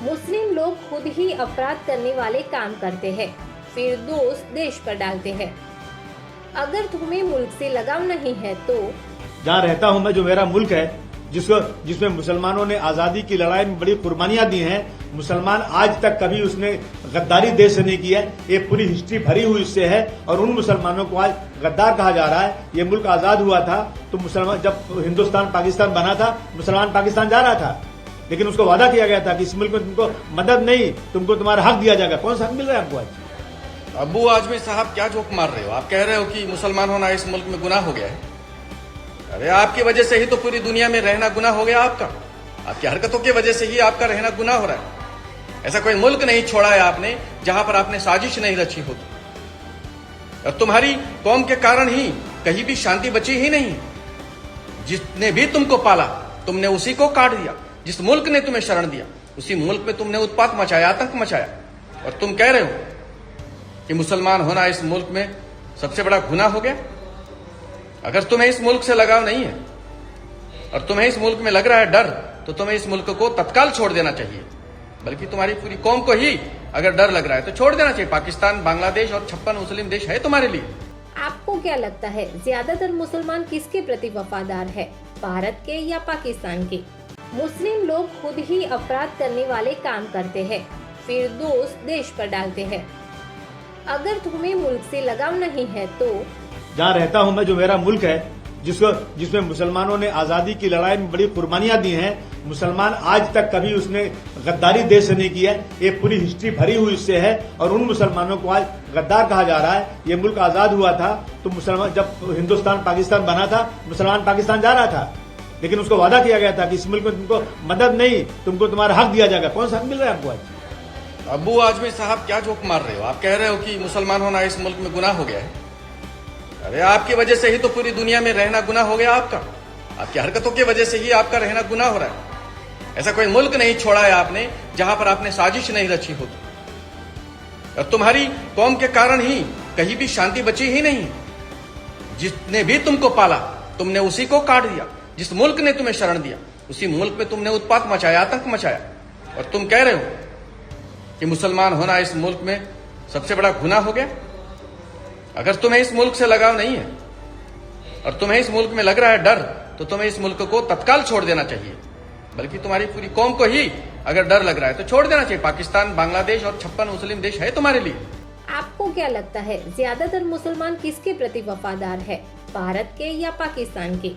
मुस्लिम लोग खुद ही अपराध करने वाले काम करते हैं, फिर दोष देश पर डालते हैं। अगर तुम्हें मुल्क से लगाव नहीं है तो जहाँ रहता हूँ मैं, जो मेरा मुल्क है, जिसमें मुसलमानों ने आजादी की लड़ाई में बड़ी कुर्बानियां दी हैं, मुसलमान आज तक कभी उसने गद्दारी देश से नहीं की है। ये पूरी हिस्ट्री भरी हुई इससे है और उन मुसलमानों को आज गद्दार कहा जा रहा है। ये मुल्क आजाद हुआ था तो मुसलमान, जब हिंदुस्तान पाकिस्तान बना था, मुसलमान पाकिस्तान जा रहा था, लेकिन उसको वादा किया गया था कि इस मुल्क में तुमको मदद नहीं, तुमको तुम्हारा हक दिया जाएगा। कौन सा हक मिल रहा है आपको आज? अब्बू आजमी साहब, क्या जोक मार रहे हो? आप कह रहे हो कि मुसलमान होना इस मुल्क में गुनाह हो गया है। अरे आपकी वजह से ही तो पूरी दुनिया में रहना गुनाह हो गया आपका। आपकी हरकतों की वजह से ही आपका रहना गुनाह हो रहा है। ऐसा कोई मुल्क नहीं छोड़ा है आपने जहां पर आपने साजिश नहीं रची होती। और तुम्हारी कौम के कारण ही कहीं भी शांति बची ही नहीं। जिसने भी तुमको पाला, तुमने उसी को काट दिया। जिस मुल्क ने तुम्हें शरण दिया, उसी मुल्क में तुमने उत्पात मचाया, आतंक मचाया। और तुम कह रहे हो कि मुसलमान होना इस मुल्क में सबसे बड़ा गुनाह हो गया। अगर तुम्हें इस मुल्क से लगाव नहीं है और तुम्हें इस मुल्क में लग रहा है डर, तो तुम्हें इस मुल्क को तत्काल छोड़ देना चाहिए। बल्कि तुम्हारी पूरी कौम को ही अगर डर लग रहा है तो छोड़ देना चाहिए। पाकिस्तान, बांग्लादेश और 56 मुस्लिम देश है तुम्हारे लिए। आपको क्या लगता है, ज्यादातर मुसलमान किसके प्रति वफादार है, भारत के या पाकिस्तान के? मुस्लिम लोग खुद ही अपराध करने वाले काम करते हैं, फिर दोष देश पर डालते हैं। अगर तुम्हें मुल्क से लगाव नहीं है तो जहाँ रहता हूँ मैं, जो मेरा मुल्क है, जिसमें मुसलमानों ने आजादी की लड़ाई में बड़ी कुर्बानियां दी हैं, मुसलमान आज तक कभी उसने गद्दारी देश से नहीं की है। ये पूरी हिस्ट्री भरी हुई इससे है और उन मुसलमानों को आज गद्दार कहा जा रहा है। ये मुल्क आजाद हुआ था तो मुसलमान, जब हिंदुस्तान पाकिस्तान बना था, मुसलमान पाकिस्तान जा रहा था, लेकिन उसको वादा किया गया था कि इस मुल्क में तुमको मदद नहीं, तुमको तुम्हारा हक दिया जाएगा। कौन सा हक मिल रहा है आपको आज? अब्बू आजमी साहब, क्या जोक मार रहे हो? आप कह रहे हो कि मुसलमान होना इस मुल्क में गुनाह हो गया है। अरे आपकी वजह से ही तो पूरी दुनिया में रहना गुनाह हो गया आपका। आपकी हरकतों की वजह से ही आपका रहना गुनाह हो रहा है। ऐसा कोई मुल्क नहीं छोड़ा है आपने जहां पर आपने साजिश नहीं रची होती। और तुम्हारी कौम के कारण ही कहीं भी शांति बची ही नहीं। जिसने भी तुमको पाला, तुमने उसी को काट दिया। जिस मुल्क ने तुम्हें शरण दिया, उसी मुल्क में तुमने उत्पात मचाया, आतंक मचाया। और तुम कह रहे हो कि मुसलमान होना इस मुल्क में सबसे बड़ा गुनाह हो गया। अगर तुम्हें इस मुल्क से लगाव नहीं है और तुम्हें इस मुल्क में लग रहा है डर, तो तुम्हें इस मुल्क को तत्काल छोड़ देना चाहिए। बल्कि तुम्हारी पूरी कौम को ही अगर डर लग रहा है तो छोड़ देना चाहिए। पाकिस्तान, बांग्लादेश और 56 मुस्लिम देश है तुम्हारे लिए। आपको क्या लगता है, ज्यादातर मुसलमान किसके प्रति वफादार है, भारत के या पाकिस्तान के?